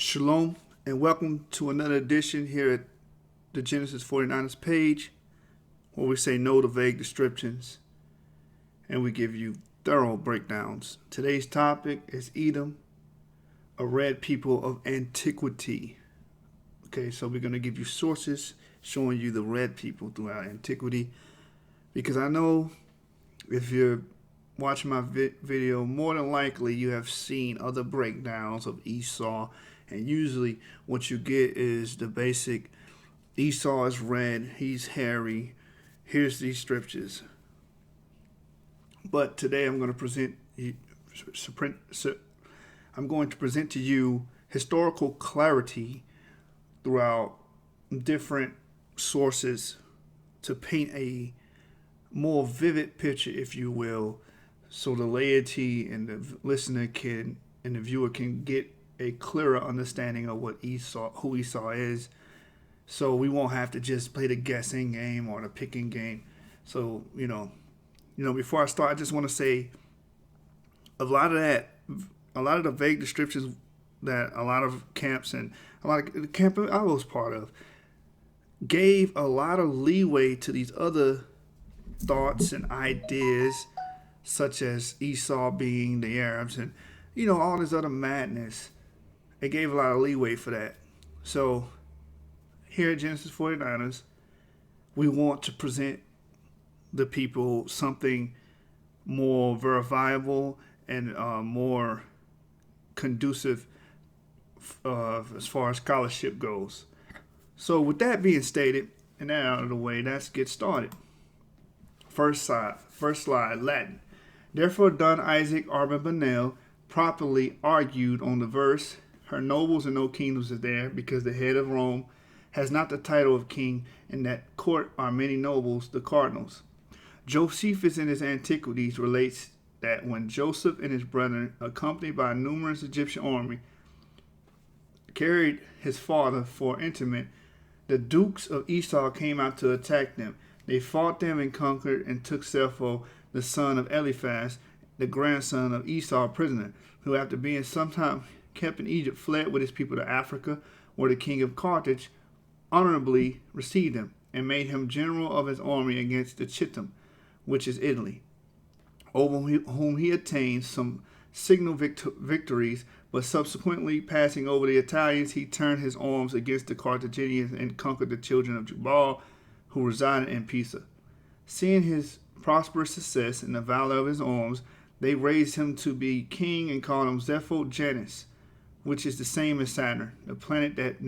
Shalom and welcome to another edition here at the Genesis 49ers page, where we say no to vague descriptions and we give you thorough breakdowns. Today's topic is Edom, a red people of antiquity. Okay, so we're going to give you sources showing you the red people throughout antiquity, because I know if you're watching my video, more than likely you have seen other breakdowns of Esau. And usually what you get is the basic: Esau is red, he's hairy, here's these scriptures. But today I'm going to present to you historical clarity throughout different sources to paint a more vivid picture, if you will, so the laity and the listener and the viewer can get a clearer understanding of who Esau is, so we won't have to just play the guessing game or the picking game. So, before I start, I just want to say a lot of the vague descriptions that a lot of camps and a lot of the camp I was part of gave a lot of leeway to these other thoughts and ideas, such as Esau being the Arabs and, all this other madness. It gave a lot of leeway for that. So here at Genesis 49ers, we want to present the people something more verifiable and more conducive as far as scholarship goes. So with that being stated and that out of the way, let's get started. First slide, Latin. Therefore done Isaac Arba properly argued on the verse, her nobles and no kingdoms is there, because the head of Rome has not the title of king, and that court are many nobles, the cardinals. Josephus in his Antiquities relates that when Joseph and his brethren, accompanied by a numerous Egyptian army, carried his father for interment, the dukes of Esau came out to attack them. They fought them and conquered, and took Zepho, the son of Eliphaz, the grandson of Esau, prisoner, who after being sometime kept in Egypt, fled with his people to Africa, where the king of Carthage honorably received him, and made him general of his army against the Kittim, which is Italy, over whom he attained some signal victories, but subsequently passing over the Italians, he turned his arms against the Carthaginians and conquered the children of Jubal, who resided in Pisa. Seeing his prosperous success and the valor of his arms, they raised him to be king and called him Zepho Janus, which is the same as Saturn, the planet that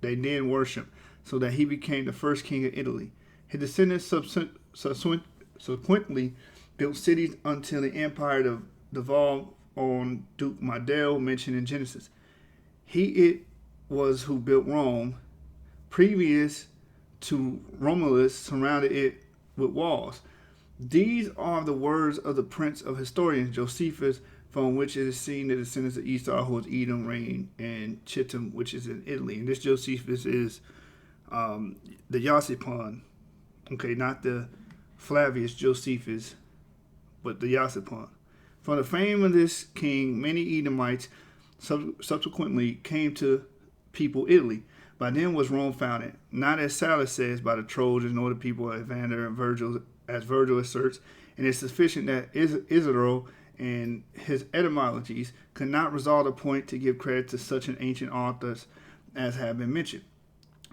they then worship, so that he became the first king of Italy. His descendants subsequently built cities until the empire devolved on Duke Madel, mentioned in Genesis. It was who built Rome. Previous to Romulus, surrounded it with walls. These are the words of the prince of historians, Josephus, from which it is seen the descendants of Esau, who is Edom, reigned in Kittim, which is in Italy. And this Josephus is the Yosipon. Okay, not the Flavius Josephus, but the Yosipon. From the fame of this king, many Edomites subsequently came to people Italy. By then was Rome founded, not as Sallust says by the Trojans, nor the people of Evander and Virgil, as Virgil asserts. And it's sufficient that Isidore and his etymologies could not resolve the point to give credit to such an ancient authors as have been mentioned.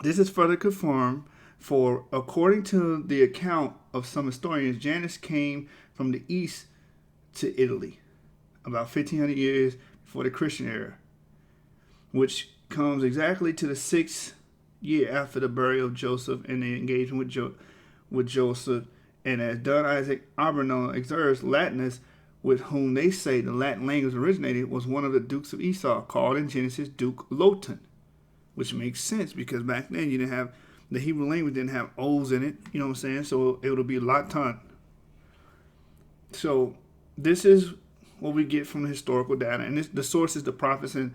This is further confirmed, for according to the account of some historians, Janus came from the east to Italy about 1500 years before the Christian era, which comes exactly to the 6th year after the burial of Joseph and the engagement with Joseph. And as Dun Isaac Arba observes, Latinus, with whom they say the Latin language originated, was one of the dukes of Esau, called in Genesis Duke LOTAN, which makes sense because back then you didn't have, the Hebrew language didn't have O's in it, you know what I'm saying? So it would be LOTAN. So this is what we get from the historical data, and the source is the Prophets and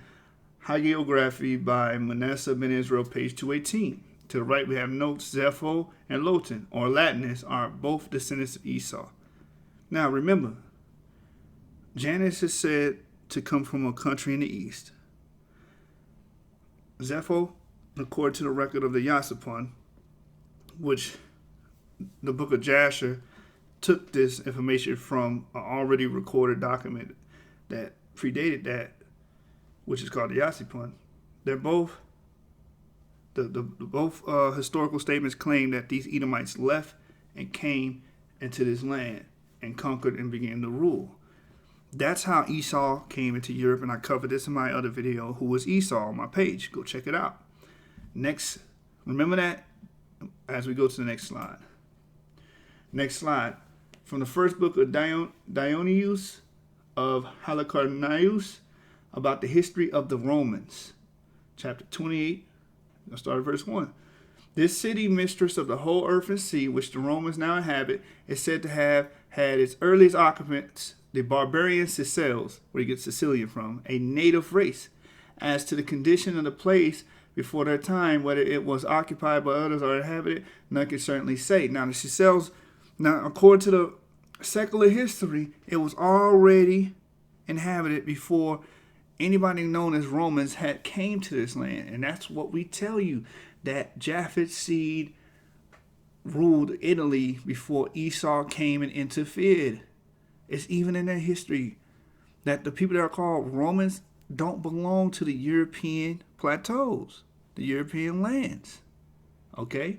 Hagiography by Manasseh ben Israel, page 218. To the right, we have notes. Zepho and LOTAN, or Latinus, are both descendants of Esau. Now, remember, Janus is said to come from a country in the east. Zepho, according to the record of the Yasapon, which the book of Jasher took this information from an already recorded document that predated that, which is called the Yasapon. They're both both historical statements claim that these Edomites left and came into this land and conquered and began to rule. That's how Esau came into Europe, and I covered this in my other video, Who Was Esau, on my page. Go check it out. Next, remember that as we go to the next slide. Next slide. From the first book of Dionysius of Halicarnassus about the history of the Romans. Chapter 28, I'll start at verse 1. This city, mistress of the whole earth and sea, which the Romans now inhabit, is said to have had its earliest occupants, the barbarian Sicels, where you get Sicilian from, a native race. As to the condition of the place before their time, whether it was occupied by others or inhabited, none can certainly say. Now, the Sicels, according to the secular history, it was already inhabited before anybody known as Romans had came to this land. And that's what we tell you, that Japhet's seed ruled Italy before Esau came and interfered. It's even in their history that the people that are called Romans don't belong to the European plateaus, the European lands. Okay?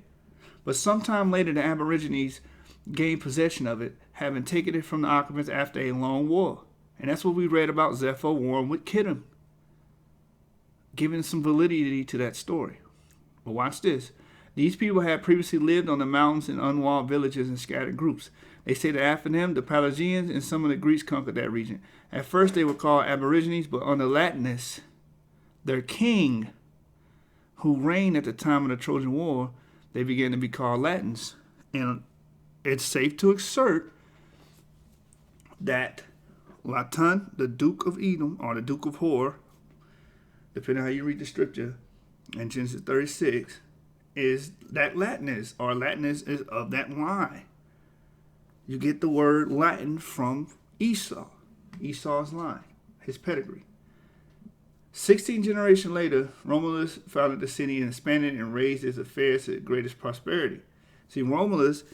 But sometime later, the Aborigines gained possession of it, having taken it from the occupants after a long war. And that's what we read about Zepho warring with Kittim, giving some validity to that story. But watch this. These people had previously lived on the mountains in unwalled villages and scattered groups. They say that after them, the Pelagians and some of the Greeks conquered that region. At first, they were called Aborigines, but under Latinus, their king, who reigned at the time of the Trojan War, they began to be called Latins. And it's safe to assert that LOTAN, the Duke of Edom, or the Duke of Hor, depending on how you read the scripture, in Genesis 36, is that Latinus, or Latinus is of that line. You get the word Latin from Esau, Esau's line, his pedigree. 16 generations later, Romulus founded the city and expanded and raised its affairs to the greatest prosperity. See, Romulus,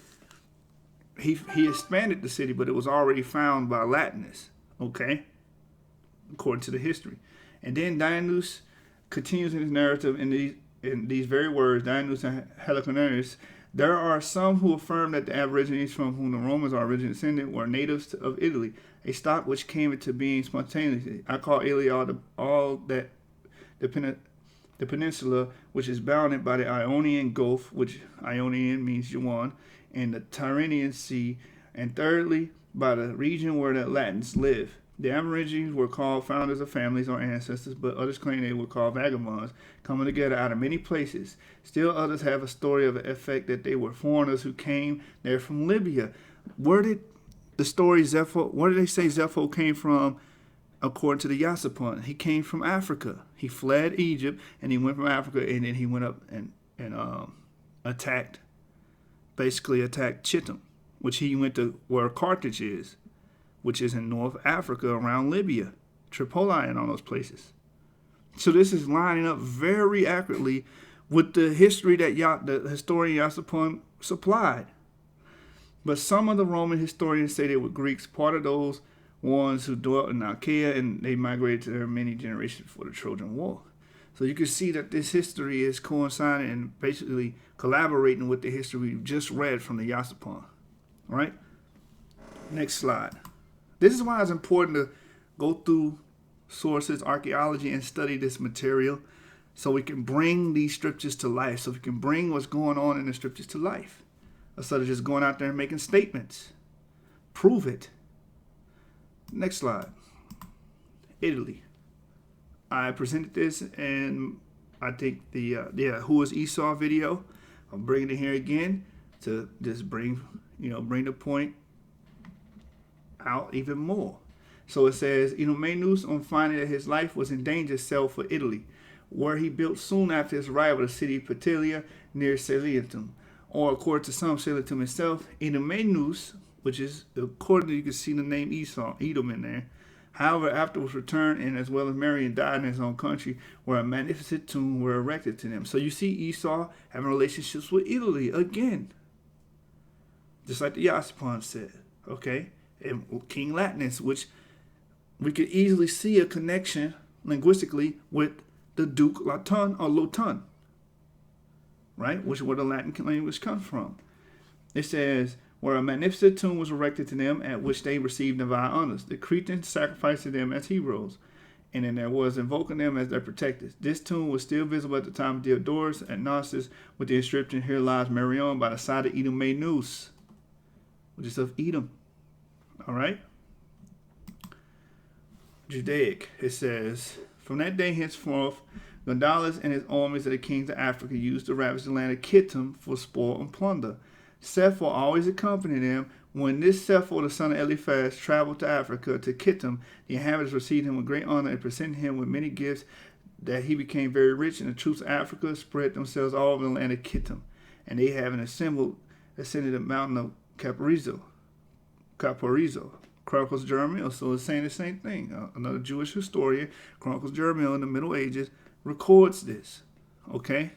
he expanded the city, but it was already found by Latinus, okay, according to the history. And then Dionysius continues in his narrative in these very words, Dionysius and Halicarnassus. There are some who affirm that the Aborigines from whom the Romans are originally descended were natives of Italy, a stock which came into being spontaneously. I call Italy all that the peninsula, which is bounded by the Ionian Gulf, which Ionian means Yuan, and the Tyrrhenian Sea, and thirdly, by the region where the Latins live. The Aborigines were called founders of families or ancestors, but others claim they were called vagabonds, coming together out of many places. Still others have a story of the effect that they were foreigners who came there from Libya. Where did the story Zepho, where did they say Zepho came from according to the Yasapon? He came from Africa. He fled Egypt, and he went from Africa, and then he went up and attacked Kittim, which he went to where Carthage is, which is in North Africa around Libya, Tripoli and all those places. So this is lining up very accurately with the history that the historian Yasapon supplied. But some of the Roman historians say they were Greeks, part of those ones who dwelt in Achaia, and they migrated to there many generations before the Trojan War. So you can see that this history is coinciding and basically collaborating with the history we've just read from the Yasapon. All right? Next slide. This is why it's important to go through sources, archaeology, and study this material so we can bring these scriptures to life, so we can bring what's going on in the scriptures to life, instead of just going out there and making statements. Prove it. Next slide. Italy. I presented this in, I think, the Who Was Esau video. I'm bringing it here again to just bring the point out even more. So it says, Idomenus, on finding that his life was in danger, sailed for Italy, where he built soon after his arrival the city of Petilia near Salientum, or according to some, Salientum itself. Idomenus, which is, according to, you can see the name Esau, Edom in there, However, afterwards returned, and as well as married and died in his own country, where a magnificent tomb were erected to them. So you see Esau having relationships with Italy again. Just like the Yasipon said. Okay? And King Latinus, which we could easily see a connection linguistically with the Duke LOTAN or LOTAN. Right? Which is where the Latin language comes from. It says, where a magnificent tomb was erected to them, at which they received divine honors. The Cretans sacrificed to them as heroes, and then there was invoking them as their protectors. This tomb was still visible at the time of Diodorus at Knossos, with the inscription, "Here lies Marion by the side of Edomaeus," which is of Edom. All right? Judaic, it says, from that day henceforth, Gondalas and his armies of the kings of Africa used to ravage the land of Kittim for spoil and plunder. Zepho always accompanied them. When this Zepho, the son of Eliphaz, traveled to Africa, to Kittim, the inhabitants received him with great honor and presented him with many gifts, that he became very rich, and the troops of Africa spread themselves all over the land of Kittim. And they, having assembled, ascended the mountain of Caporizo. Chronicles Jeremiah. So it's saying the same thing. Another Jewish historian, Chronicles Jeremiah in the Middle Ages, records this. Okay?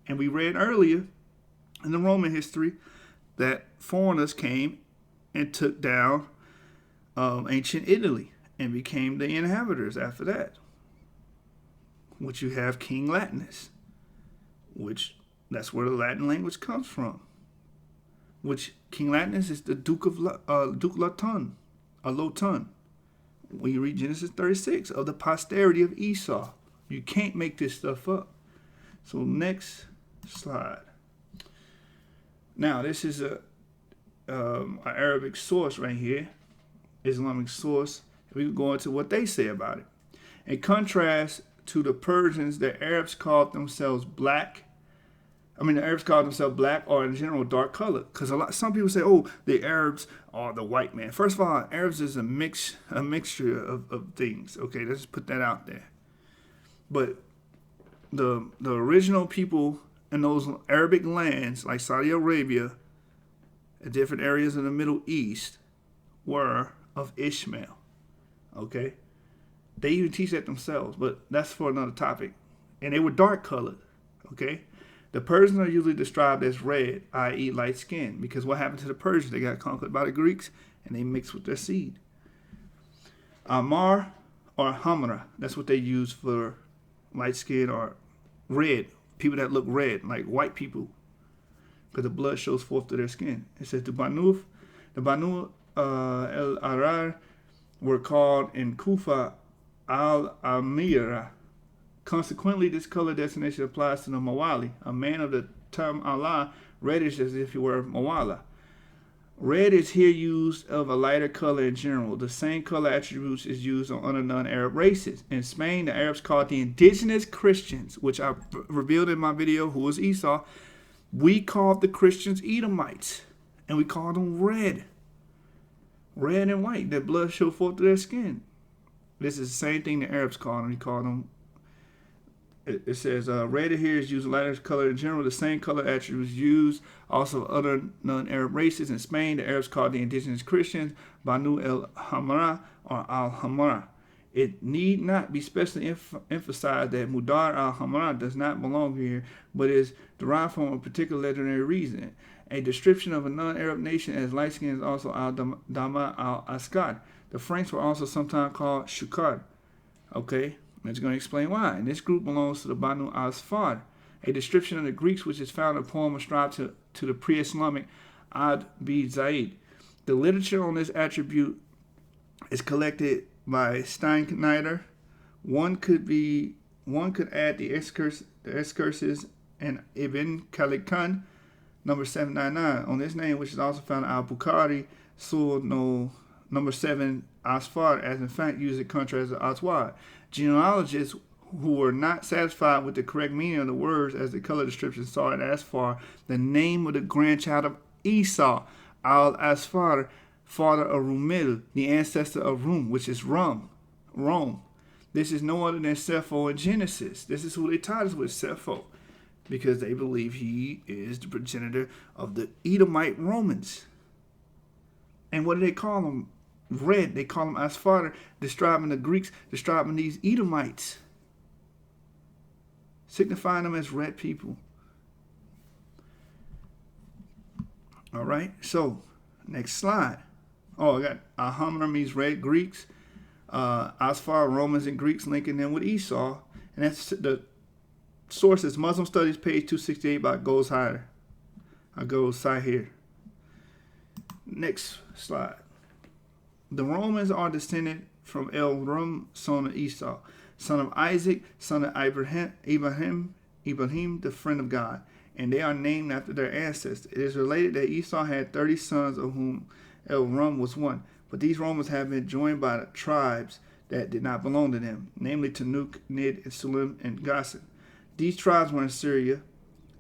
And we read earlier in the Roman history that foreigners came and took down ancient Italy and became the inhabitants after that. Which you have King Latinus, which that's where the Latin language comes from. Which King Latinus is the Duke LOTAN, or LOTAN. When you read Genesis 36, of the posterity of Esau. You can't make this stuff up. So next slide. Now this is a Arabic source right here, Islamic source. We can go into what they say about it. In contrast to the Persians, the Arabs called themselves black. The Arabs called themselves black, or in general dark color. Because some people say, oh, the Arabs are the white man. First of all, Arabs is a mixture of things. Okay, let's just put that out there. But the original people in those Arabic lands, like Saudi Arabia, and different areas of the Middle East, were of Ishmael. Okay? They even teach that themselves, but that's for another topic. And they were dark colored. Okay? The Persians are usually described as red, i.e. light skin, because what happened to the Persians? They got conquered by the Greeks, and they mixed with their seed. Amar or Hamra, that's what they use for light skin or red. People that look red, like white people, because the blood shows forth to their skin. It says the Banu el-Arar were called in Kufa al-Amira. Consequently, this color designation applies to the Mawali, a man of the term Allah, reddish as if he were Mawala. Red is here used of a lighter color in general. The same color attributes is used on other non-Arab races. In Spain, the Arabs called the indigenous Christians, which I revealed in my video, who was Esau. We called the Christians Edomites, and we called them red. Red and white, that blood showed forth to their skin. This is the same thing the Arabs called them. We called them. It says, red here is used lighter color in general. The same color attributes used also other non-Arab races. In Spain, the Arabs called the indigenous Christians Banu el-Hamra or al-Hamra. It need not be specially emphasized that Mudar al-Hamra does not belong here, but is derived from a particular legendary reason. A description of a non-Arab nation as light-skinned is also al-Dama al-Askad. The Franks were also sometimes called Shukar. Okay? It's going to explain why. And this group belongs to the Banu Asfar, a description of the Greeks which is found in a poem ascribed to the pre-Islamic Ad B. Zaid. The literature on this attribute is collected by Steinschneider. One could add the excursus and Ibn Khalikan, number 799. On this name, which is also found in Al-Bukhari, number 7 Asfar, as in fact used in contrast to Aswad. Genealogists who were not satisfied with the correct meaning of the words as the color description saw it as far, the name of the grandchild of Esau, Al-Asfar, father of Rumil, the ancestor of Rum, which is Rome. This is no other than Zepho in Genesis. This is who they taught us with, Zepho, because they believe he is the progenitor of the Edomite Romans. And what do they call him? red. They call them aspharter, describing the Greeks, describing these Edomites, signifying them as red people. All right, so next slide. Oh, I got Ahamner means red Greeks, Asphar, Romans and Greeks, linking them with Esau. And that's the source is Muslim Studies, page 268 by Goes Higher. I go side here. Next slide. The Romans are descended from Rum, son of Esau, son of Isaac, son of Ibrahim, the friend of God, and they are named after their ancestors. It is related that Esau had 30 sons, of whom Rum was one. But these Romans have been joined by the tribes that did not belong to them, namely Tanukh, Nid, and Sulim, and Gassan. These tribes were in Syria,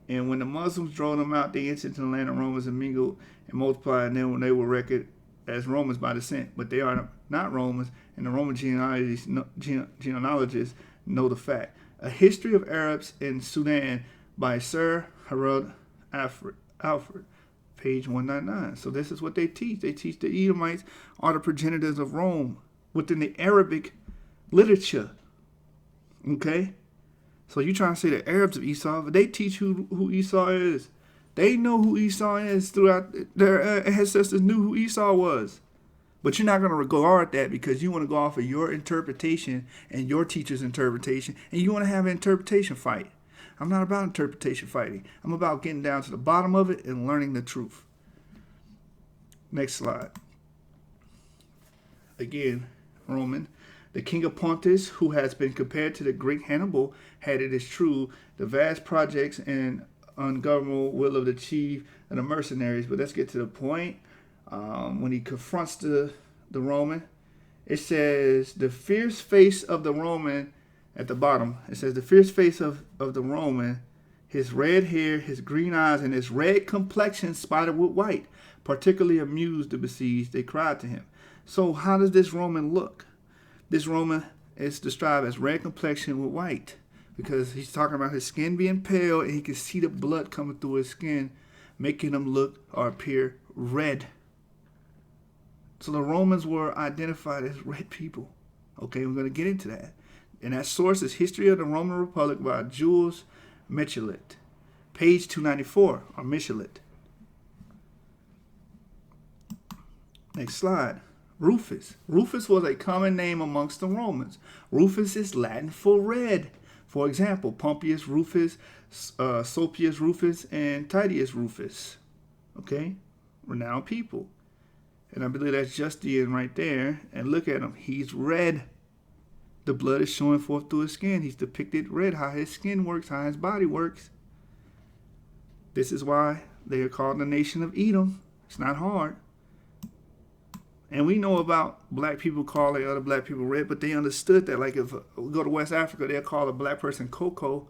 and when the Muslims drove them out, they entered into the land of Romans and mingled and multiplied, and then when they were reckoned as Romans by descent. But they are not Romans, and the Roman genealogists know the fact. A History of Arabs in Sudan by Sir Harold Alfred, page 199. So this is what they teach. They teach the Edomites are the progenitors of Rome within the Arabic literature. Okay? So you trying to say the Arabs of Esau, but they teach who Esau is. They know who Esau is throughout their ancestors knew who Esau was. But you're not going to regard that because you want to go off of your interpretation and your teacher's interpretation, and you want to have an interpretation fight. I'm not about interpretation fighting. I'm about getting down to the bottom of it and learning the truth. Next slide. Again, Roman. The king of Pontus, who has been compared to the Greek Hannibal, had, it is true, the vast projects and ungovernable will of the chief and the mercenaries. But let's get to the point. When he confronts the Roman, it says, the fierce face of the Roman, at the bottom, it says, the fierce face of the Roman, his red hair, his green eyes, and his red complexion spotted with white, particularly amused the besieged. They cried to him. So how does this Roman look? This Roman is described as red complexion with white because he's talking about his skin being pale and he can see the blood coming through his skin, making him look or appear red. So the Romans were identified as red people. Okay, we're going to get into that. And that source is History of the Roman Republic by Jules Michelet, page 294, or Michelet. Next slide. Rufus. Rufus was a common name amongst the Romans. Rufus is Latin for red. For example, Pompeius Rufus, Sulpius Rufus, and Titius Rufus. Okay? Renowned people. And I believe that's Justinian right there. And look at him. He's red. The blood is showing forth through his skin. He's depicted red, how his skin works, how his body works. This is why they are called the nation of Edom. It's not hard. And we know about black people calling other black people red, but they understood that. Like if we go to West Africa, they'll call a black person Coco.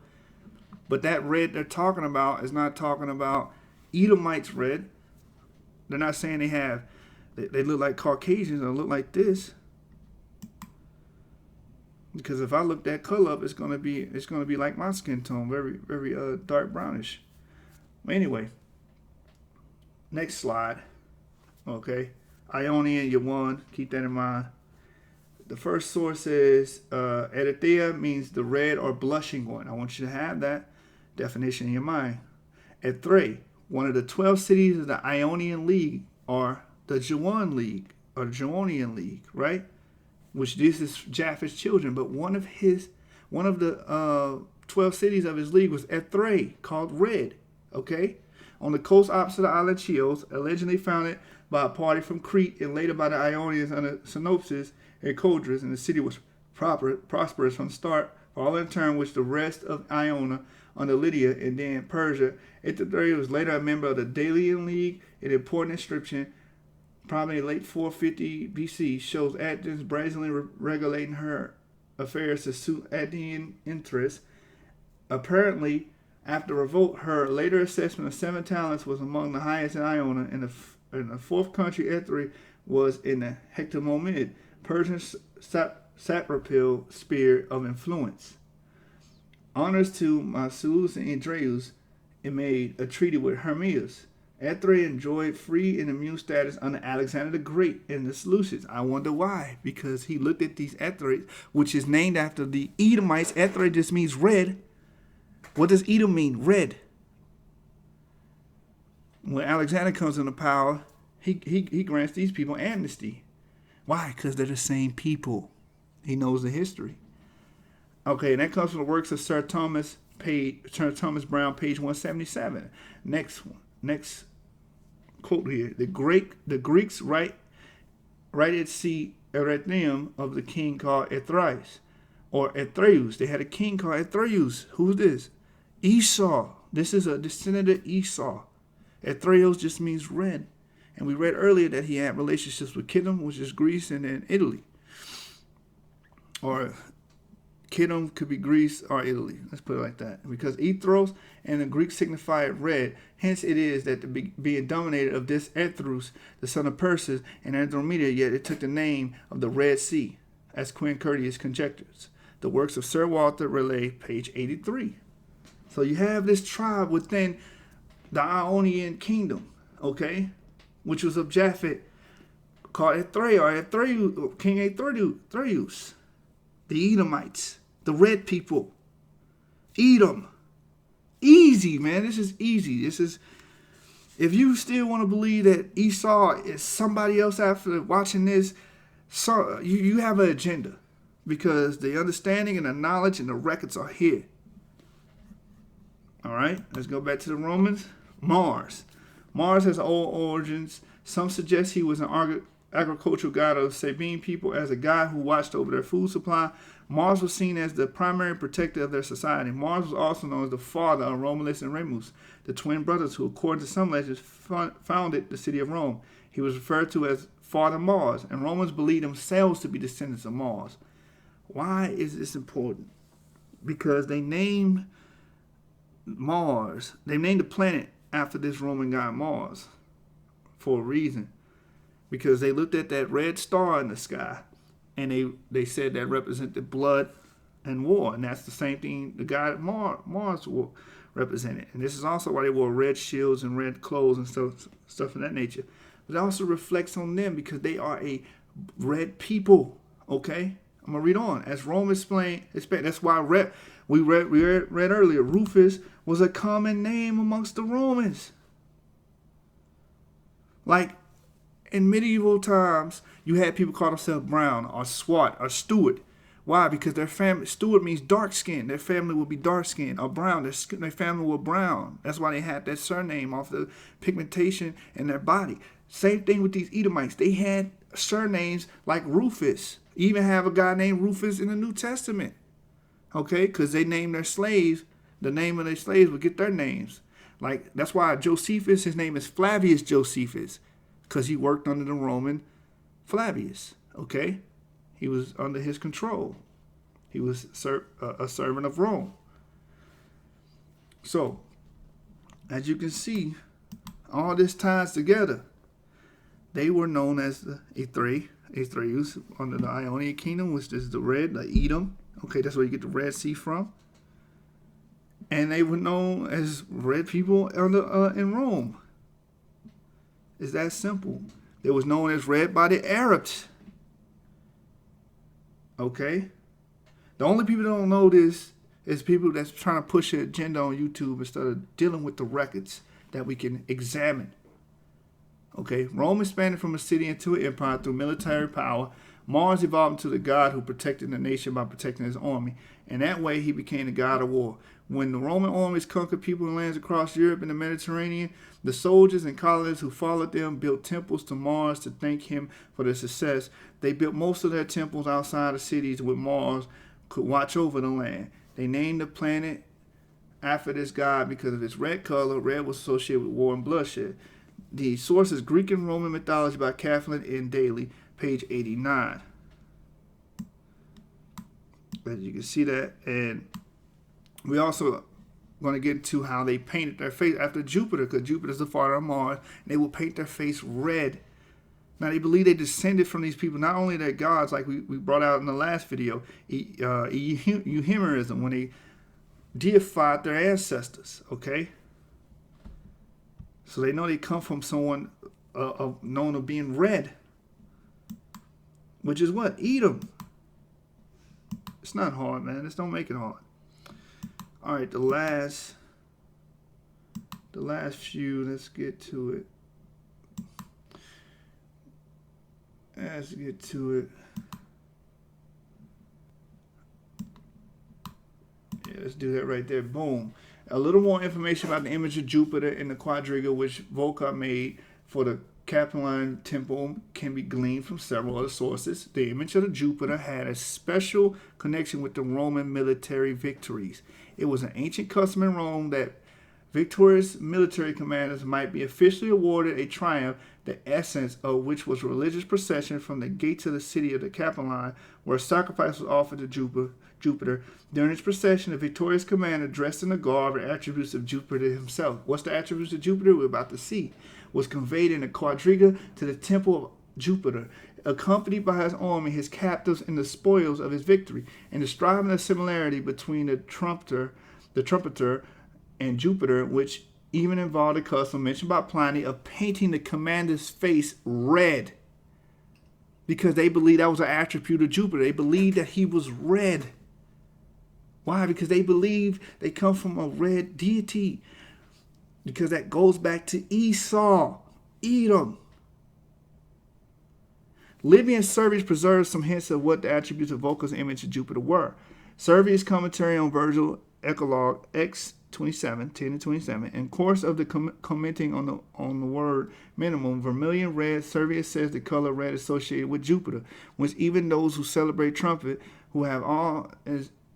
But that red they're talking about is not talking about Edomites red. They're not saying they look like Caucasians or look like this. Because if I look that color up, it's gonna be like my skin tone, very, very dark brownish. Anyway, next slide. Okay. Ionian, you won. Keep that in mind. The first source is Erythrus means the red or blushing one. I want you to have that definition in your mind. Erythrus, one of the 12 cities of the Ionian League, or the Joan League, or the Joanian League, right? Which this is Japheth's children, but one of the 12 cities of his league was Erythrus, called Red. Okay, on the coast opposite the island Chios, allegedly founded by a party from Crete and later by the Ionians under Synopsis and Codrus, and the city was prosperous from the start, for all in turn which the rest of Ionia under Lydia and then Persia. Erythrus was later a member of the Delian League. An important inscription, probably late 450 BC, shows Athens brazenly regulating her affairs to suit Athenian interests. Apparently, after revolt, her later assessment of 7 talents was among the highest in Ionia, and the fourth country, Erythrus, was in the hectomomid, Persian satrapal sphere of influence. Honors to Masus and Andreus, it made a treaty with Hermias, Ethrae enjoyed free and immune status under Alexander the Great and the Seleucids. I wonder why. Because he looked at these Ethrae, which is named after the Edomites. Ethrae just means red. What does Edom mean? Red. When Alexander comes into power, he grants these people amnesty. Why? Because they're the same people. He knows the history. Okay, and that comes from the works of Sir Thomas Brown, page 177. Next quote here. The Greeks write at see Erythrus of the king called Erythrus or Erythrus. They had a king called Erythrus. Who's this? Esau. This is a descendant of Esau. Erythrus just means red. And we read earlier that he had relationships with Kittim, which is Greece, and then Italy. Or Kittim could be Greece or Italy. Let's put it like that. Because Ethros and the Greek signify red. Hence it is that the being dominated of this Erythrus, the son of Perseus, and Andromeda, yet it took the name of the Red Sea, as Quinn Curtius conjectures. The works of Sir Walter Raleigh, page 83. So you have this tribe within the Ionian kingdom, okay, which was of Japhet, called Erythrus, King Erythrus, the Edomites, the red people, Edom. Easy, man. This is easy. This is, if you still want to believe that Esau is somebody else after watching this, so you have an agenda, because the understanding and the knowledge and the records are here. All right, let's go back to the Romans. Mars. Mars has old origins. Some suggest he was an agricultural god of Sabine people, as a god who watched over their food supply. Mars was seen as the primary protector of their society. Mars was also known as the father of Romulus and Remus, the twin brothers who, according to some legends, founded the city of Rome. He was referred to as Father Mars, and Romans believed themselves to be descendants of Mars. Why is this important? Because they named Mars, they named the planet after this Roman god Mars for a reason. Because they looked at that red star in the sky, and they said that represented blood and war. And that's the same thing the god Mars represented. And this is also why they wore red shields and red clothes and stuff of that nature. But it also reflects on them because they are a red people. Okay? I'm going to read on. As Rome explained, that's why we read earlier, Rufus was a common name amongst the Romans. Like, in medieval times, you had people call themselves Brown or Swart or Stewart. Why? Because their family, Stewart means dark skin. Their family would be dark skin, or brown. Their family were brown. That's why they had that surname off the pigmentation in their body. Same thing with these Edomites. They had surnames like Rufus. You even have a guy named Rufus in the New Testament. Okay? Because they named their slaves, the name of their slaves would get their names. Like, that's why Josephus, his name is Flavius Josephus, because he worked under the Roman Flavius. Okay? He was under his control. He was a servant of Rome. So, as you can see, all this ties together. They were known as the Erythrus under the Ionian kingdom, which is the Edom. Okay, that's where you get the Red Sea from. And they were known as red people in Rome. It's that simple. They was known as red by the Arabs. Okay? The only people that don't know this is people that's trying to push an agenda on YouTube instead of dealing with the records that we can examine. Okay? Rome expanded from a city into an empire through military power. Mars evolved into the god who protected the nation by protecting his army. And that way he became the god of war. When the Roman armies conquered people and lands across Europe and the Mediterranean, the soldiers and colonists who followed them built temples to Mars to thank him for their success. They built most of their temples outside of cities where Mars could watch over the land. They named the planet after this god because of its red color. Red was associated with war and bloodshed. The source is Greek and Roman Mythology by Kathleen and Daly, page 89. As you can see that, and we also going to get into how they painted their face after Jupiter, because Jupiter is the father of Mars, and they will paint their face red. Now, they believe they descended from these people, not only their gods, like we brought out in the last video, euhemerism, when they deified their ancestors, okay? So they know they come from someone known of being red, which is what? Edom. It's not hard, man. Just don't make it hard. All right, the last few. Let's get to it. Let's get to it. Yeah, let's do that right there. Boom. A little more information about the image of Jupiter in the quadriga which Vulca made for the Capitoline temple can be gleaned from several other sources. The image of the Jupiter had a special connection with the Roman military victories. It was an ancient custom in Rome that victorious military commanders might be officially awarded a triumph, the essence of which was a religious procession from the gates of the city of the Capitoline, where a sacrifice was offered to Jupiter. During its procession, the victorious commander, dressed in the garb and attributes of Jupiter himself. What's the attributes of Jupiter? We're about to see. Was conveyed in a quadriga to the temple of Jupiter, accompanied by his army, his captives, and the spoils of his victory. And describing the similarity between the trumpeter, and Jupiter, which even involved a custom mentioned by Pliny of painting the commander's face red, because they believed that was an attribute of Jupiter. They believed that he was red. Why? Because they believe they come from a red deity. Because that goes back to Esau, Edom. Livy and Servius preserved some hints of what the attributes of Vulca's image of Jupiter were. Servius' commentary on Virgil Eclogue X 27, 10 and 27. In course of the commenting on the word minimum, vermilion red, Servius says the color red associated with Jupiter, which even those who celebrate trumpet, who have all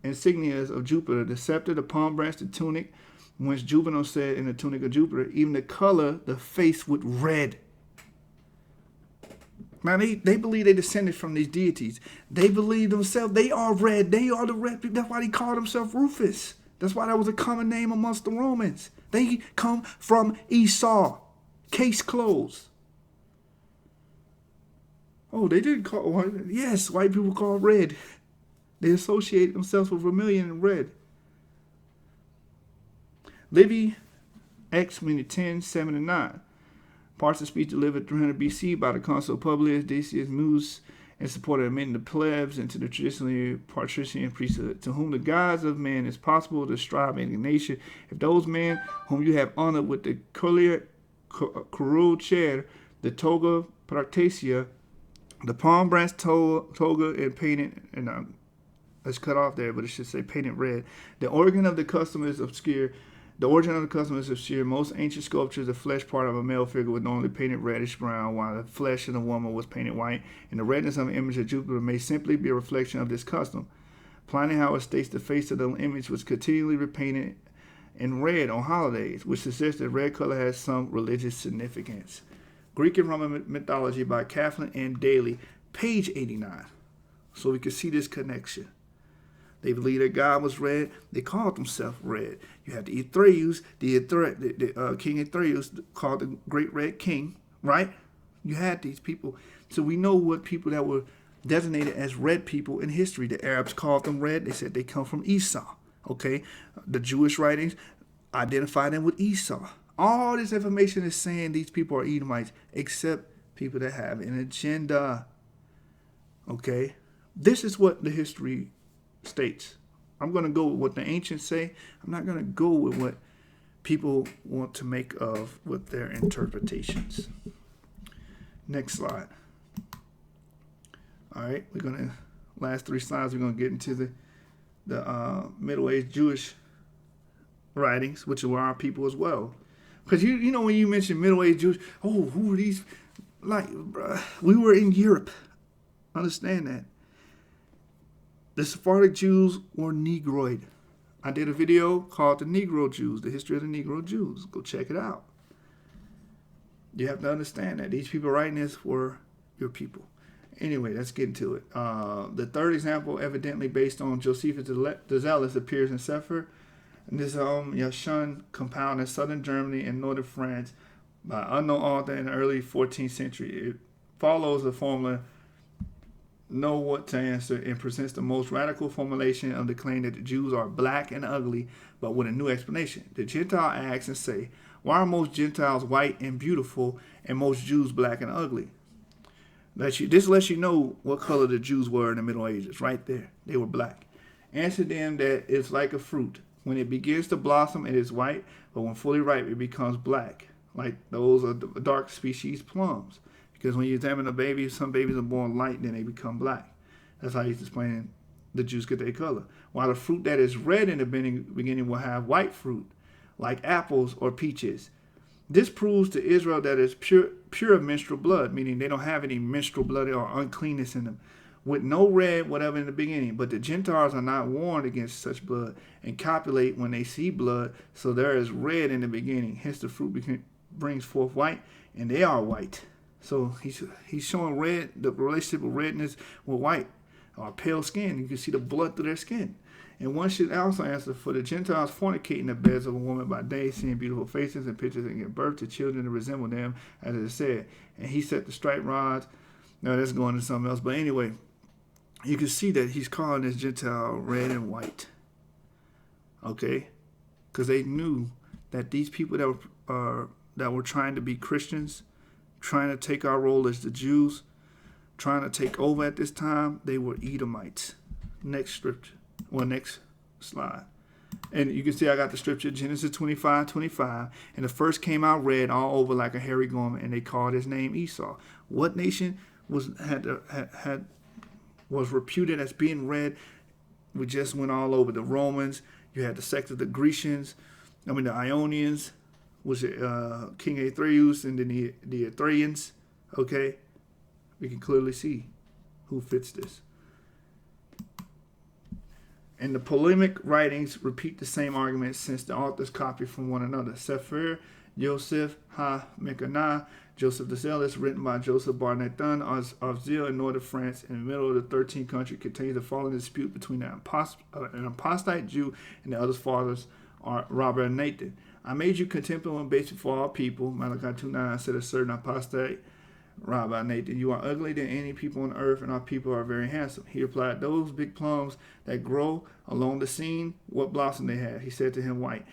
insignias of Jupiter, the scepter, the palm branch, the tunic, which Juvenal said in the tunic of Jupiter, even the color, the face with red. Now, they believe they descended from these deities. They believe themselves, they are red. They are the red people. That's why they called themselves Rufus. That's why that was a common name amongst the Romans. They come from Esau. Case closed. Oh, they didn't call, yes, white people call red. They associate themselves with vermilion and red. Livy, X, 10, 7, and 9. Parts of speech delivered 300 BC by the consul Publius Decius Mus in support of admitting the plebs into the traditionally patrician priesthood, to whom the gods of men is possible to strive indignation. If those men whom you have honored with the curule chair, the toga practacia, the palm branch toga and painted, and let's cut off there, but it should say painted red. The origin of the custom is obscure. Most ancient sculptures, the flesh part of a male figure was normally painted reddish brown, while the flesh of a woman was painted white, and the redness of an image of Jupiter may simply be a reflection of this custom. Pliny, however, states the face of the image was continually repainted in red on holidays, which suggests that red color has some religious significance. Greek and Roman Mythology by Kaplan and Daly, page 89. So we can see this connection. They believed that God was red. They called themselves red. You have the Erythrus, the King Erythrus, called the Great Red King, right? You had these people. So we know what people that were designated as red people in history. The Arabs called them red. They said they come from Esau, okay? The Jewish writings identify them with Esau. All this information is saying these people are Edomites, except people that have an agenda, okay? This is what the history states. I'm going to go with what the ancients say. I'm not going to go with what people want to make of with their interpretations. Next slide. All right, we're going to, last 3 slides, we're going to get into the Middle Age Jewish writings, which were our people as well. Because you know when you mention Middle Age Jewish, oh, who are these? Like, we were in Europe. Understand that. The Sephardic Jews were Negroid. I did a video called The Negro Jews, the history of the Negro Jews. Go check it out. You have to understand that. These people writing this were your people. Anyway, let's get into it. The third example, evidently based on Josephus the Zealous, appears in Zepho. And this Yashun compound in southern Germany and northern France by unknown author in the early 14th century. It follows the formula know what to answer and presents the most radical formulation of the claim that the Jews are black and ugly, but with a new explanation. The Gentile asks and say, Why are most Gentiles white and beautiful and most Jews black and ugly? This lets you know what color the Jews were in the Middle Ages. Right there. They were black. Answer them that it's like a fruit. When it begins to blossom, it is white, but when fully ripe, it becomes black. Like those are the dark species plums. Because when you examine a baby, some babies are born light, then they become black. That's how he's explaining the Jews get their color. While the fruit that is red in the beginning will have white fruit, like apples or peaches. This proves to Israel that it's pure of menstrual blood, meaning they don't have any menstrual blood or uncleanness in them, with no red whatever in the beginning. But the Gentiles are not warned against such blood and copulate when they see blood, so there is red in the beginning. Hence the fruit brings forth white, and they are white. So he's showing red, the relationship of redness with white or pale skin. You can see the blood through their skin. And one should also answer, for the Gentiles fornicate in the beds of a woman by day, seeing beautiful faces and pictures, and give birth to children to resemble them, as it is said. And he set the striped rods. Now that's going to something else. But anyway, you can see that he's calling this Gentile red and white. Okay? Because they knew that these people that were trying to be Christians, trying to take our role as the Jews, trying to take over at this time, they were Edomites. Next scripture. Well, next slide. And you can see I got the scripture, Genesis 25:25. And the first came out red all over like a hairy garment, and they called his name Esau. What nation was reputed as being red? We just went all over. The Romans. You had the sect of the Grecians. The Ionians, was King Erythrus, and then the Erythrians. Okay, we can clearly see who fits this. And the polemic writings repeat the same arguments since the authors copy from one another. Sefer, Joseph Ha-Mekhanah, Joseph the Zealous, written by Joseph Bar Nathan of Zil in northern France in the middle of the 13th country, contains the following dispute between an apostate Jew and the other's fathers, are Robert and Nathan. I made you contemptible and base before all people. Malachi 2:9 said a certain apostate, Rabbi Nathan, you are uglier than any people on earth, and our people are very handsome. He replied, those big plums that grow along the scene, what blossom they have? He said to him, white.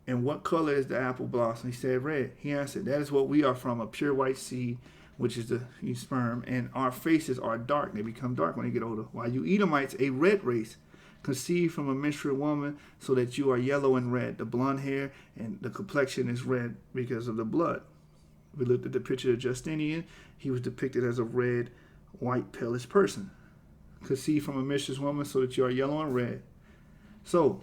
And what color is the apple blossom? He said, red. He answered, that is what we are from, a pure white seed, which is the sperm, and our faces are dark. They become dark when they get older. While you Edomites, a red race, conceived from a menstrual woman, so that you are yellow and red. The blonde hair and the complexion is red because of the blood. We looked at the picture of Justinian. He was depicted as a red, white, palish person. Conceived from a menstruous woman, so that you are yellow and red. So,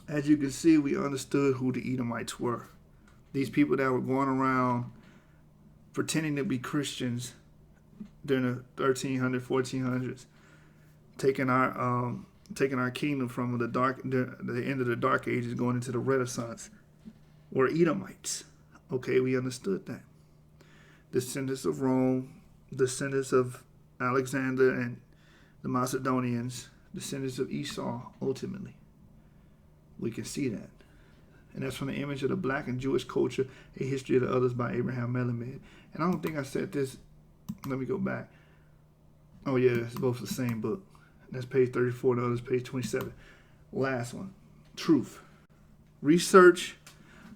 as you can see, we understood who the Edomites were. These people that were going around pretending to be Christians during the 1300s, 1400s, taking our kingdom from the end of the Dark Ages, going into the Renaissance, were Edomites. Okay, we understood that. Descendants of Rome, descendants of Alexander and the Macedonians, descendants of Esau, ultimately. We can see that. And that's from the image of the black and Jewish culture, A History of the Others by Abraham Melamed. And I don't think I said this. Let me go back. Oh, yeah, it's both the same book. That's page 34, the other's page 27. Last one. Truth. Research.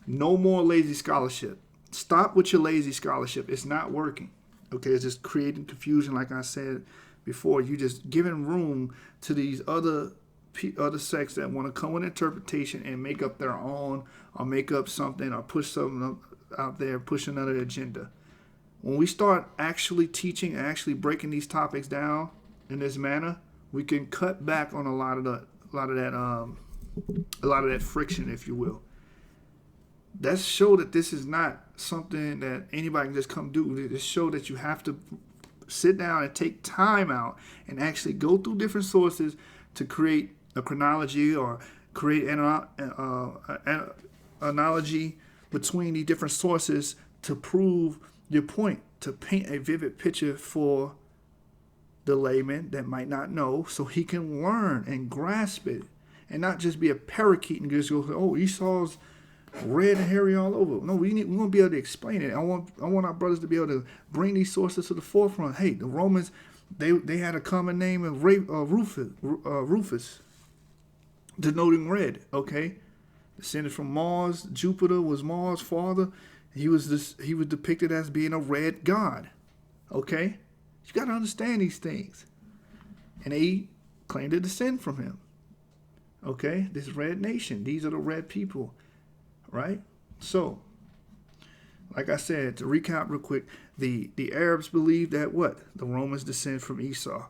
No more lazy scholarship. Stop with your lazy scholarship. It's not working. Okay, it's just creating confusion, like I said before. You just giving room to these other sects that want to come with interpretation and make up their own, or make up something, or push something out there, push another agenda. When we start actually teaching and actually breaking these topics down in this manner, we can cut back on a lot of that friction, if you will. That show that this is not something that anybody can just come do. It show that you have to sit down and take time out and actually go through different sources to create a chronology or create an analogy between the different sources to prove your point, to paint a vivid picture for the layman that might not know, so he can learn and grasp it and not just be a parakeet and just go, oh, Esau's red and hairy all over. No, we want to be able to explain it. I want our brothers to be able to bring these sources to the forefront. Hey, the Romans, they had a common name of Rufus, denoting red. Okay, Descended from Mars. Jupiter was Mars' father. He was depicted as being a red god. Okay? You got to understand these things. And they claim to descend from him. Okay? This red nation. These are the red people. Right? So, like I said, to recap real quick, the Arabs believe that what? The Romans descend from Esau.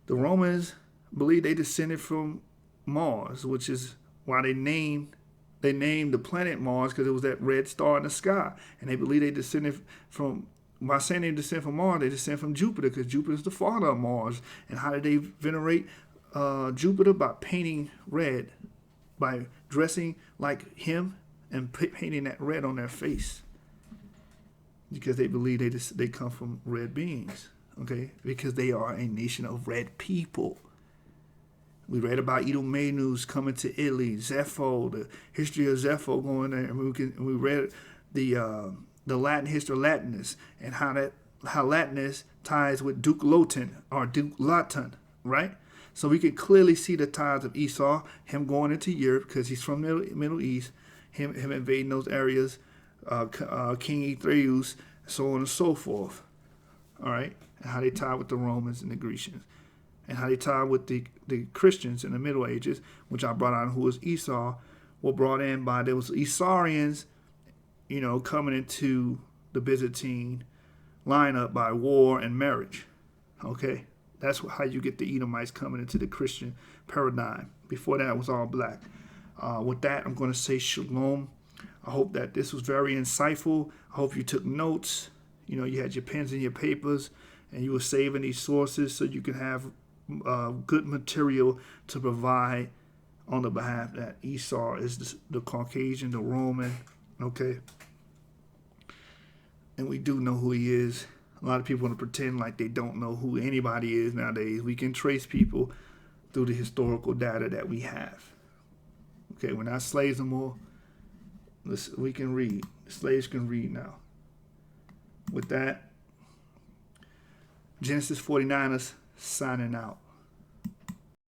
The Romans believe they descended from Mars, which is why they named the planet Mars, because it was that red star in the sky. And they believe they descended from, by saying they descend from Mars, they descend from Jupiter, because Jupiter is the father of Mars. And how did they venerate Jupiter? By painting red, by dressing like him and painting that red on their face, because they believe they come from red beings. Okay, because they are a nation of red people. We read about Edomites coming to Italy, Zepho, the history of Zepho going there, and we read the Latin history of Latinus, and how Latinus ties with Duke LOTAN or Duke LOTAN, right? So we can clearly see the ties of Esau, him going into Europe because he's from the Middle East, him invading those areas, King Erythrus, so on and so forth. All right, and how they tie with the Romans and the Grecians, and how they tie with the Christians in the Middle Ages, which I brought out, who was Esau, were brought in by, there was Esaurians, coming into the Byzantine lineup by war and marriage. Okay, that's how you get the Edomites coming into the Christian paradigm. Before that, it was all black. With that, I'm going to say shalom. I hope that this was very insightful. I hope you took notes. You had your pens and your papers, and you were saving these sources so you can have good material to provide on the behalf that Esau is the Caucasian, the Roman, okay? And we do know who he is. A lot of people want to pretend like they don't know who anybody is nowadays. We can trace people through the historical data that we have. Okay, we're not slaves no more. We can read. Slaves can read now. With that, Genesis 49ers signing out.